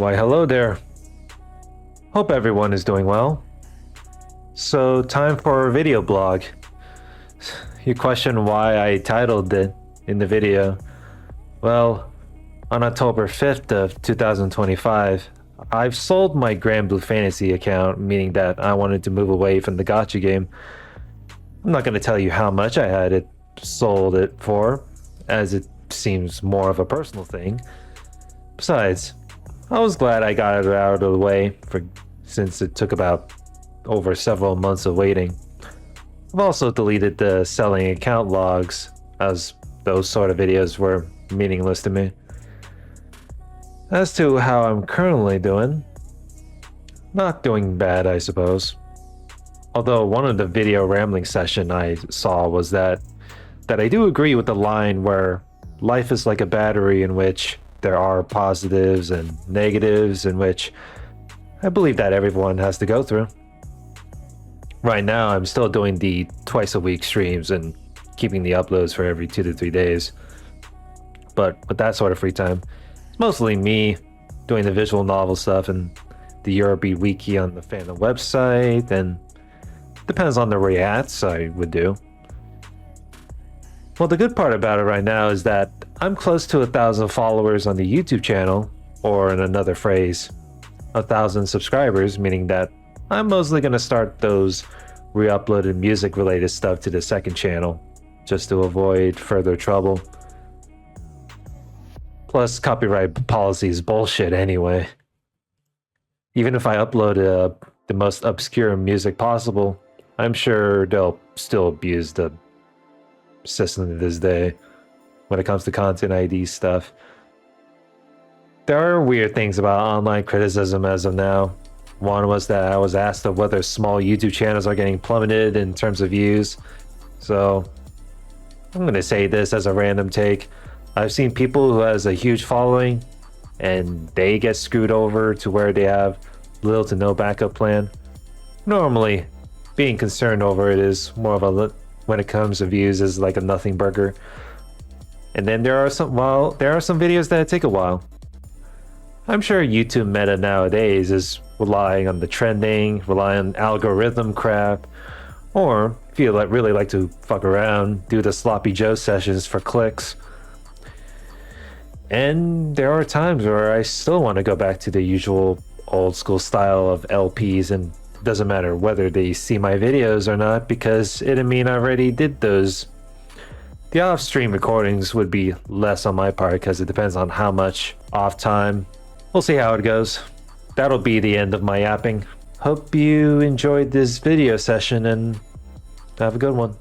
Why, hello there. Hope everyone is doing well. So, time for a video blog. You question why I titled it in the video. Well, on October 5th of 2025, I've sold my Granblue Fantasy account, meaning that I wanted to move away from the gacha game. I'm not going to tell you how much I had it sold it for, as it seems more of a personal thing. Besides, I was glad I got it out of the way since it took about over several months of waiting. I've also deleted the selling account logs, as those sort of videos were meaningless to me. As to how I'm currently doing, not doing bad, I suppose. Although one of the video rambling session I saw was that I do agree with the line where life is like a battery in which there are positives and negatives, in which I believe that everyone has to go through. Right now, I'm still doing the twice a week streams and keeping the uploads for every 2 to 3 days. But with that sort of free time, it's mostly me doing the visual novel stuff and the Eurobeat wiki on the fandom website, and depends on the reacts I would do. Well, the good part about it right now is that I'm close to 1,000 followers on the YouTube channel, or in another phrase, 1,000 subscribers, meaning that I'm mostly going to start those re-uploaded music related stuff to the second channel, just to avoid further trouble. Plus, copyright policy is bullshit anyway. Even if I upload the most obscure music possible, I'm sure they'll still abuse the system to this day when it comes to content ID stuff. There are weird things about online criticism as of now. One was that I was asked of whether small YouTube channels are getting plummeted in terms of views. So I'm going to say this as a random take. I've seen people who has a huge following and they get screwed over to where they have little to no backup plan. Normally, being concerned over it is more of a, when it comes to views, is like a nothing burger. And then there are some videos that take a while. I'm sure YouTube meta nowadays is relying on the trending, relying on algorithm crap, or if you really like to fuck around, do the sloppy Joe sessions for clicks. And there are times where I still want to go back to the usual old school style of LPs, and it doesn't matter whether they see my videos or not, because it'd mean I already did those. The off-stream recordings would be less on my part because it depends on how much off time. We'll see how it goes. That'll be the end of my yapping. Hope you enjoyed this video session and have a good one.